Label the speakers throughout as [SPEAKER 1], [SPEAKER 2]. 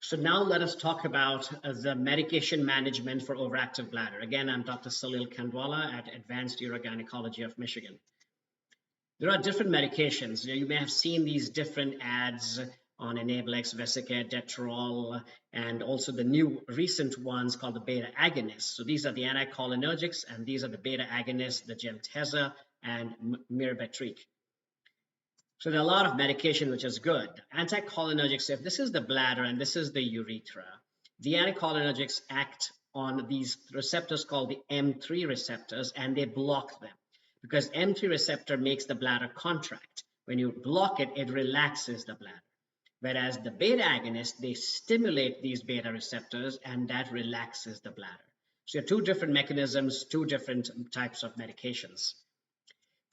[SPEAKER 1] So now let us talk about the medication management for overactive bladder. Again, I'm Dr. Salil Khandwala at Advanced Urogynecology of Michigan. There are different medications. You may have seen these different ads on Enablex, Vesicare, Detrol, and also the new recent ones called the beta agonists. So these are the anticholinergics, and these are the beta agonists, the Gemtesa and Myrbetriq. So there are a lot of medication, which is good. Anticholinergics, if this is the bladder and this is the urethra, the anticholinergics act on these receptors called the M3 receptors, and they block them because M3 receptor makes the bladder contract. When you block it, it relaxes the bladder. Whereas the beta agonists, they stimulate these beta receptors, and that relaxes the bladder. So you have two different mechanisms, two different types of medications.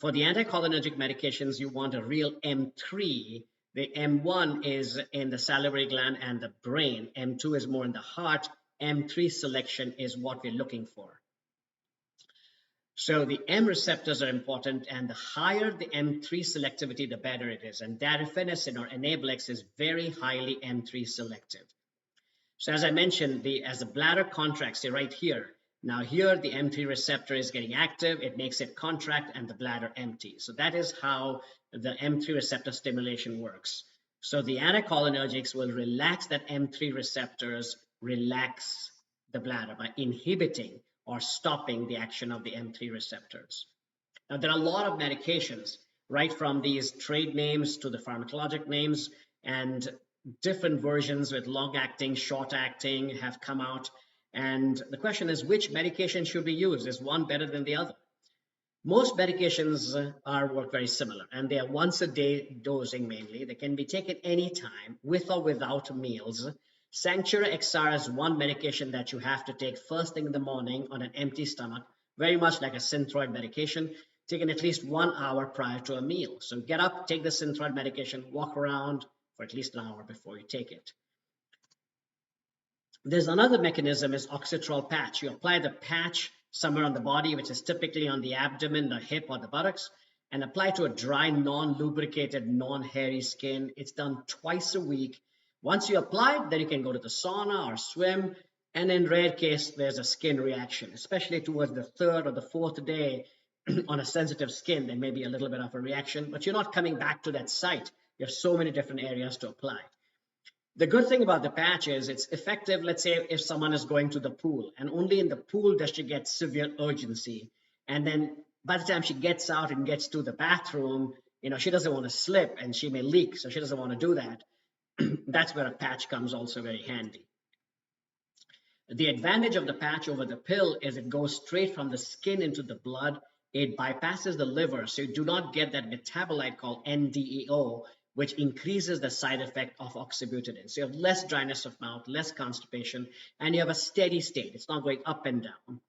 [SPEAKER 1] For the anticholinergic medications, you want a real M3. The M1 is in the salivary gland and the brain. M2 is more in the heart. M3 selection is what we're looking for. So the M receptors are important, and the higher the M3 selectivity, the better it is. And darifenacin or Enablex is very highly M3 selective. So as I mentioned, as the bladder contracts, see right here, now here the M3 receptor is getting active, it makes it contract and the bladder empty. So that is how the M3 receptor stimulation works. So the anticholinergics will relax that M3 receptors, relax the bladder by inhibiting or stopping the action of the M3 receptors. Now there are a lot of medications, right from these trade names to the pharmacologic names, and different versions with long-acting, short-acting have come out. And the question is, which medication should we use? Is one better than the other? Most medications work very similar, and they are once-a-day dosing mainly. They can be taken anytime, with or without meals. Sanctura XR is one medication that you have to take first thing in the morning on an empty stomach, very much like a synthroid medication, taken at least 1 hour prior to a meal. So get up, take the synthroid medication, walk around for at least an hour before you take it. There's another mechanism, is oxytrol patch. You apply the patch somewhere on the body, which is typically on the abdomen, the hip, or the buttocks, and apply to a dry, non-lubricated, non-hairy skin. It's done twice a week. Once you apply it, then you can go to the sauna or swim, and in rare case, there's a skin reaction, especially towards the third or the fourth day. On a sensitive skin, there may be a little bit of a reaction, but you're not coming back to that site. You have so many different areas to apply. The good thing about the patch is it's effective. Let's say if someone is going to the pool, and only in the pool does she get severe urgency, and then by the time she gets out and gets to the bathroom, she doesn't want to slip and she may leak, so she doesn't want to do that. That's where a patch comes also very handy. The advantage of the patch over the pill is it goes straight from the skin into the blood. It bypasses the liver, so you do not get that metabolite called NDEO, which increases the side effect of oxybutydin. So you have less dryness of mouth, less constipation, and you have a steady state. It's not going up and down.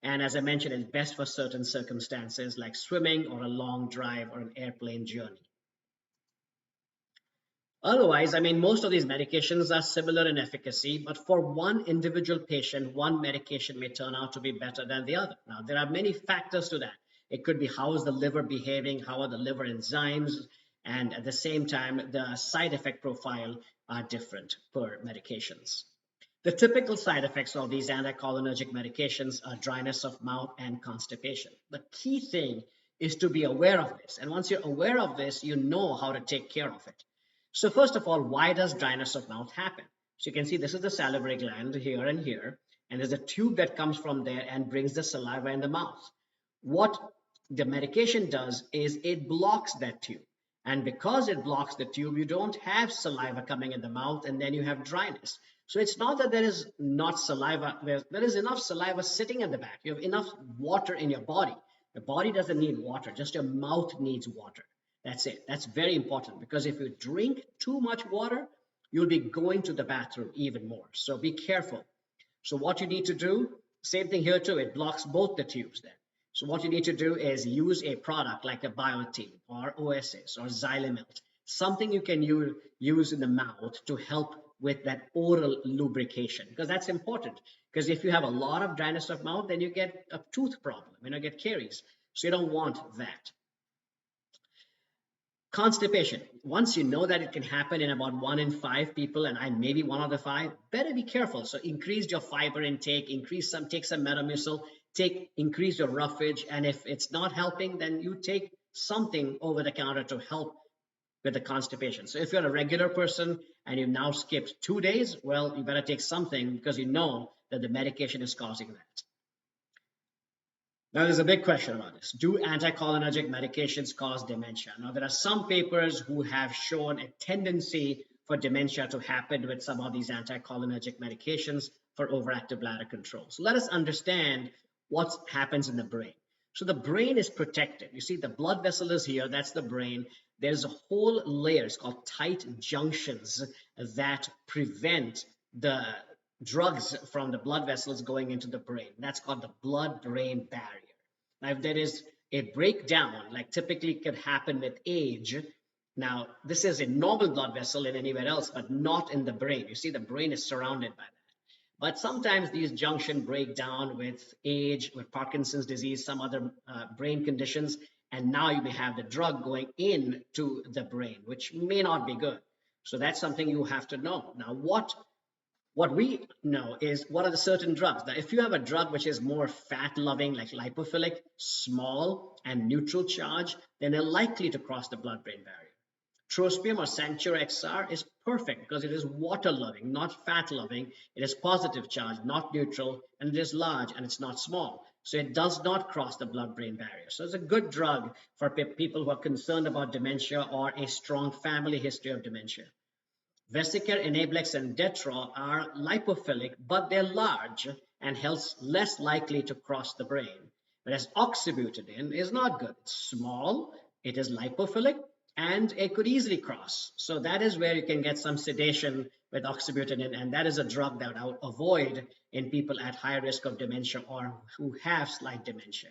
[SPEAKER 1] And as I mentioned, it's best for certain circumstances like swimming or a long drive or an airplane journey. Otherwise, most of these medications are similar in efficacy, but for one individual patient, one medication may turn out to be better than the other. Now, there are many factors to that. It could be how is the liver behaving, how are the liver enzymes, and at the same time, the side effect profile are different per medications. The typical side effects of these anticholinergic medications are dryness of mouth and constipation. The key thing is to be aware of this. And once you're aware of this, you know how to take care of it. So first of all, why does dryness of mouth happen? So you can see this is the salivary gland here, and there's a tube that comes from there and brings the saliva in the mouth. What the medication does is it blocks that tube. And because it blocks the tube, you don't have saliva coming in the mouth, and then you have dryness. So it's not that there is not saliva, there is enough saliva sitting at the back. You have enough water in your body. The body doesn't need water, just your mouth needs water. That's it. That's very important, because if you drink too much water, you'll be going to the bathroom even more. So be careful. So what you need to do, same thing here too, it blocks both the tubes then. So what you need to do is use a product like a Biotin or Oasis or Xylemilt, something you can use in the mouth to help with that oral lubrication, because that's important. Because if you have a lot of dryness of mouth, then you get a tooth problem, you get caries. So you don't want that. Constipation. Once you know that it can happen in about 1 in 5 people, and I maybe one of the 5, better be careful. So increase your fiber intake, take some Metamucil, increase your roughage, and if it's not helping, then you take something over the counter to help with the constipation. So if you're a regular person and you've now skipped 2 days, well, you better take something because you know that the medication is causing that. Now, there's a big question about this. Do anticholinergic medications cause dementia? Now, there are some papers who have shown a tendency for dementia to happen with some of these anticholinergic medications for overactive bladder control. So let us understand what happens in the brain. So the brain is protected. You see, the blood vessel is here. That's the brain. There's a whole layer. It's called tight junctions that prevent the drugs from the blood vessels going into the brain. That's called the blood-brain barrier. Now, if there is a breakdown, like typically could happen with age, now this is a normal blood vessel in anywhere else, but not in the brain. You see, the brain is surrounded by that. But sometimes these junctions break down with age, with Parkinson's disease, some other brain conditions, and now you may have the drug going into the brain, which may not be good. So that's something you have to know. Now, what we know is what are the certain drugs. Now, if you have a drug which is more fat-loving, like lipophilic, small, and neutral charge, then they're likely to cross the blood-brain barrier. Trospium or Sanctura XR is perfect because it is water-loving, not fat-loving. It is positive charge, not neutral, and it is large, and it's not small. So it does not cross the blood-brain barrier. So it's a good drug for people who are concerned about dementia or a strong family history of dementia. Vesicare, Enablex, and Detrol are lipophilic, but they're large and hence less likely to cross the brain. Whereas oxybutydin is not good. It's small, it is lipophilic, and it could easily cross. So that is where you can get some sedation with oxybutydin, and that is a drug that I would avoid in people at high risk of dementia or who have slight dementia.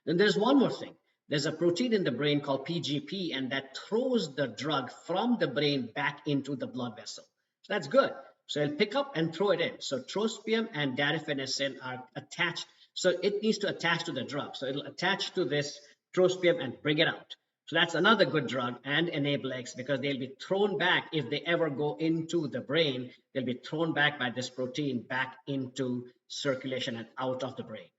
[SPEAKER 1] Then there's one more thing. There's a protein in the brain called PGP, and that throws the drug from the brain back into the blood vessel. So that's good. So it'll pick up and throw it in. So trospium and darifenacin are attached. So it needs to attach to the drug. So it'll attach to this trospium and bring it out. So that's another good drug, and Enablex, because they'll be thrown back if they ever go into the brain. They'll be thrown back by this protein back into circulation and out of the brain.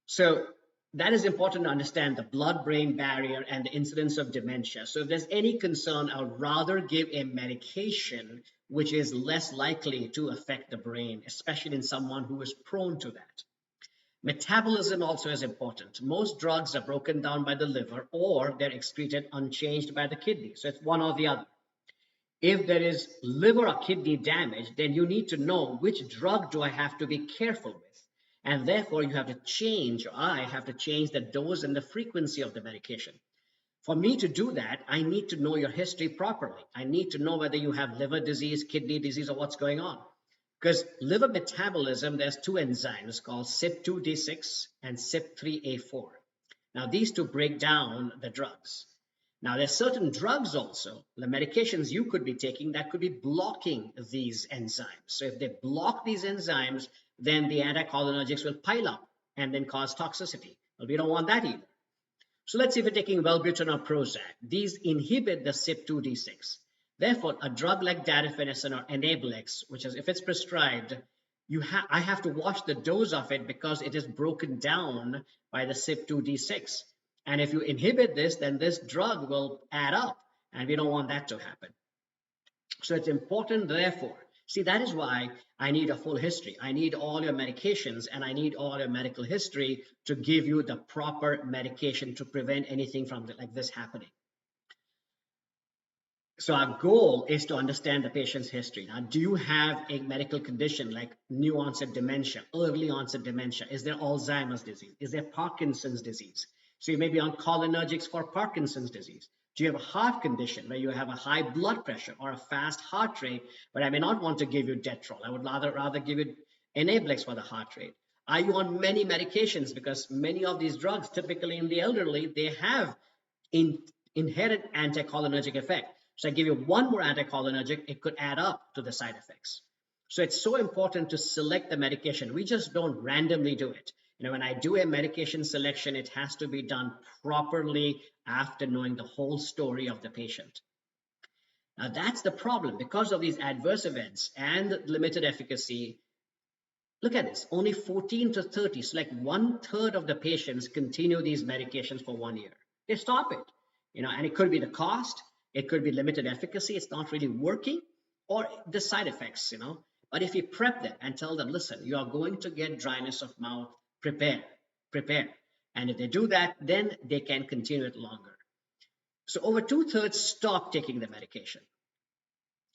[SPEAKER 1] So that is important to understand the blood-brain barrier and the incidence of dementia. So if there's any concern, I would rather give a medication which is less likely to affect the brain, especially in someone who is prone to that. Metabolism also is important. Most drugs are broken down by the liver or they're excreted unchanged by the kidney. So it's one or the other. If there is liver or kidney damage, then you need to know which drug do I have to be careful with. And therefore, you have to change, or I have to change the dose and the frequency of the medication. For me to do that, I need to know your history properly. I need to know whether you have liver disease, kidney disease, or what's going on. Because liver metabolism, there's two enzymes called CYP2D6 and CYP3A4. Now, these two break down the drugs. Now, there's certain drugs also, the medications you could be taking that could be blocking these enzymes. So if they block these enzymes, then the anticholinergics will pile up and then cause toxicity. Well, we don't want that either. So let's say we're taking Wellbutrin or Prozac. These inhibit the CYP2D6. Therefore, a drug like darifenacin or Enablex, which is if it's prescribed, I have to watch the dose of it because it is broken down by the CYP2D6. And if you inhibit this, then this drug will add up, and we don't want that to happen. So it's important, therefore. See, that is why I need a full history. I need all your medications, and I need all your medical history to give you the proper medication to prevent anything from like this happening. So our goal is to understand the patient's history. Now, do you have a medical condition like new onset dementia, early onset dementia? Is there Alzheimer's disease? Is there Parkinson's disease? So you may be on cholinergics for Parkinson's disease. Do you have a heart condition where you have a high blood pressure or a fast heart rate, but I may not want to give you Detrol. I would rather give you Enablex for the heart rate. Are you on many medications? Because many of these drugs, typically in the elderly, they have inherent anticholinergic effect. So I give you one more anticholinergic, it could add up to the side effects. So it's so important to select the medication. We just don't randomly do it. When I do a medication selection, it has to be done properly after knowing the whole story of the patient. Now, that's the problem. Because of these adverse events and limited efficacy, look at this, only 14 to 30, so like 1/3 of the patients continue these medications for 1 year. They stop it, and it could be the cost, it could be limited efficacy, it's not really working, or the side effects, But if you prep them and tell them, listen, you are going to get dryness of mouth, prepare. And if they do that, then they can continue it longer. So over 2/3 stop taking the medication.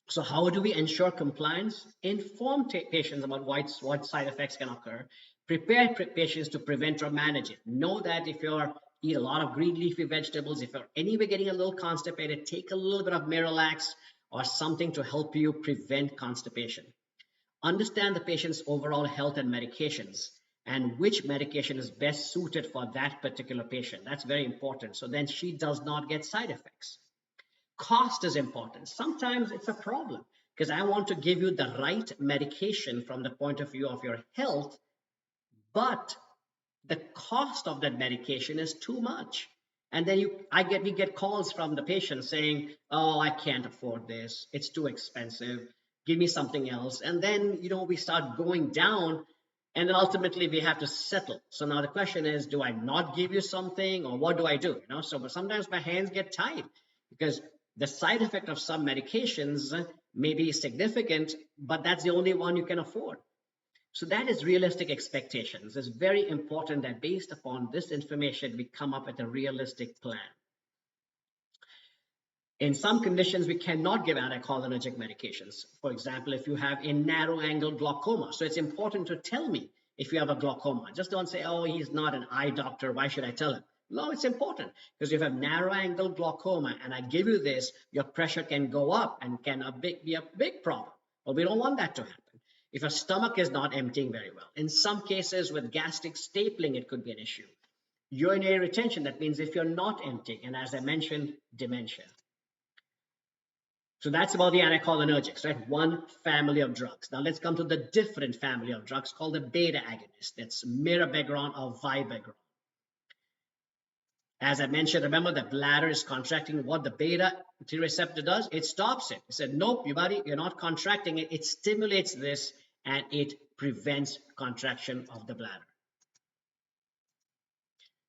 [SPEAKER 1] So how do we ensure compliance? Inform patients about what side effects can occur. Prepare patients to prevent or manage it. Know that if you eat a lot of green leafy vegetables, if you're anyway getting a little constipated, take a little bit of Miralax or something to help you prevent constipation. Understand the patient's overall health and medications and which medication is best suited for that particular patient. That's very important. So then she does not get side effects. Cost is important. Sometimes it's a problem because I want to give you the right medication from the point of view of your health, but the cost of that medication is too much. And then we get calls from the patient saying, oh, I can't afford this. It's too expensive. Give me something else. And then, we start going down, and then ultimately we have to settle. So now the question is, do I not give you something, or what do I do? But sometimes my hands get tied because the side effect of some medications may be significant, but that's the only one you can afford. So that is realistic expectations. It's very important that based upon this information, we come up with a realistic plan. In some conditions, we cannot give anticholinergic medications. For example, if you have a narrow angle glaucoma. So it's important to tell me if you have a glaucoma. Just don't say, oh, he's not an eye doctor. Why should I tell him? No, it's important because if you have narrow angle glaucoma and I give you this, your pressure can go up and can be a big problem. Well, we don't want that to happen. If your stomach is not emptying very well. In some cases with gastric stapling, it could be an issue. Urinary retention, that means if you're not emptying, and as I mentioned, dementia. So that's about the anticholinergics, right? One family of drugs. Now let's come to the different family of drugs called the beta agonist. That's mirabegron or Vibegron. As I mentioned, remember the bladder is contracting. What the beta T receptor does, it stops it. It said, nope, you're not contracting it. It stimulates this and it prevents contraction of the bladder.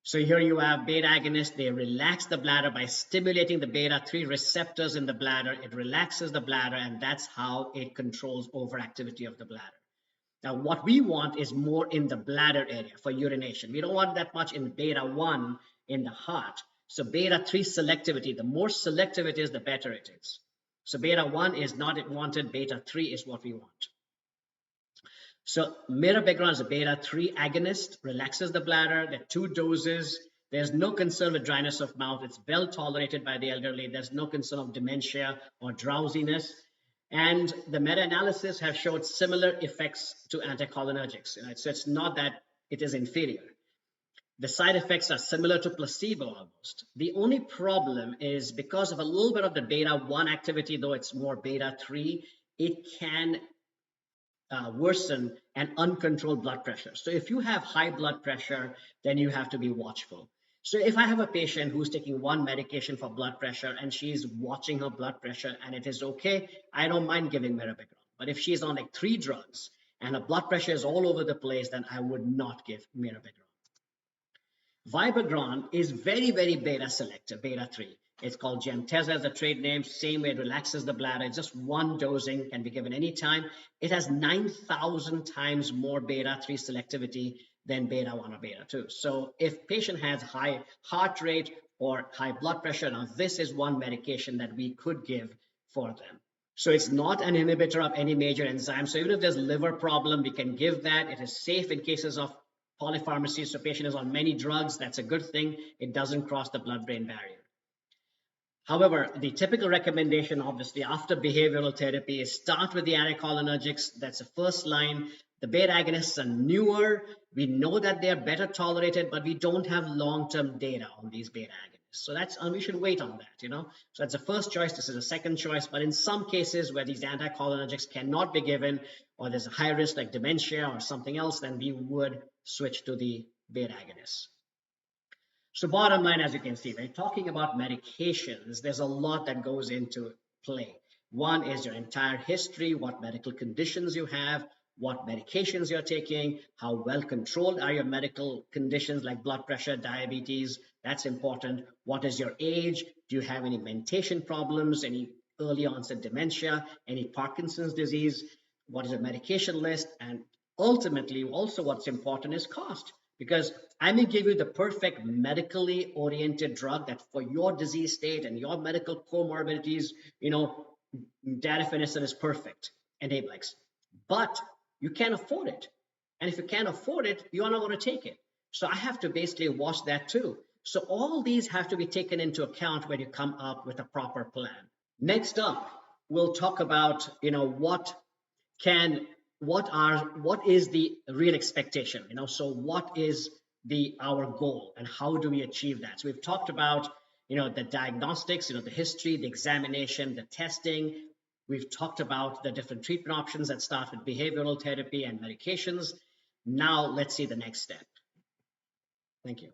[SPEAKER 1] So here you have beta agonists. They relax the bladder by stimulating the beta-3 receptors in the bladder. It relaxes the bladder, and that's how it controls overactivity of the bladder. Now, what we want is more in the bladder area for urination. We don't want that much in beta-1 in the heart. So beta-3 selectivity, the more selective it is, the better it is. So beta-1 is not wanted, beta-3 is what we want. So mirabegron is a beta-3 agonist, relaxes the bladder. There are 2 doses. There's no concern with dryness of mouth. It's well tolerated by the elderly. There's no concern of dementia or drowsiness. And the meta-analysis have showed similar effects to anticholinergics. So it's not that it is inferior. The side effects are similar to placebo almost. The only problem is because of a little bit of the beta-1 activity, though it's more beta-3, it can worsen an uncontrolled blood pressure. So if you have high blood pressure, then you have to be watchful. So if I have a patient who's taking one medication for blood pressure and she's watching her blood pressure and it is okay, I don't mind giving mirabegron. But if she's on like 3 drugs and her blood pressure is all over the place, then I would not give mirabegron. Vibegron is very, very beta selective, beta-3. It's called Gemtesa as a trade name. Same way, it relaxes the bladder. Just one dosing can be given anytime. It has 9,000 times more beta-3 selectivity than beta-1 or beta-2. So if patient has high heart rate or high blood pressure, now this is one medication that we could give for them. So it's not an inhibitor of any major enzyme. So even if there's liver problem, we can give that. It is safe in cases of polypharmacy. So patient is on many drugs. That's a good thing. It doesn't cross the blood-brain barrier. However, the typical recommendation, obviously, after behavioral therapy is start with the anticholinergics. That's the first line. The beta agonists are newer. We know that they are better tolerated, but we don't have long-term data on these beta agonists. So that's we should wait on that, So that's the first choice. This is a second choice. But in some cases where these anticholinergics cannot be given, or there's a high risk like dementia or something else, then we would switch to the beta agonists. So bottom line, as you can see, when talking about medications, there's a lot that goes into play. One is your entire history, what medical conditions you have, what medications you're taking, how well controlled are your medical conditions like blood pressure, diabetes, that's important. What is your age? Do you have any mentation problems, any early onset dementia, any Parkinson's disease? What is your medication list? And ultimately, also what's important is cost, because I may give you the perfect medically oriented drug that for your disease state and your medical comorbidities, Daptomycin is perfect, Enablex, but you can't afford it. And if you can't afford it, you're not going to take it. So I have to basically watch that too. So all these have to be taken into account when you come up with a proper plan. Next up, we'll talk about, what is the real expectation, so what is our goal and how do we achieve that? So we've talked about, the diagnostics, the history, the examination, the testing. We've talked about the different treatment options that start with behavioral therapy and medications. Now let's see the next step. Thank you.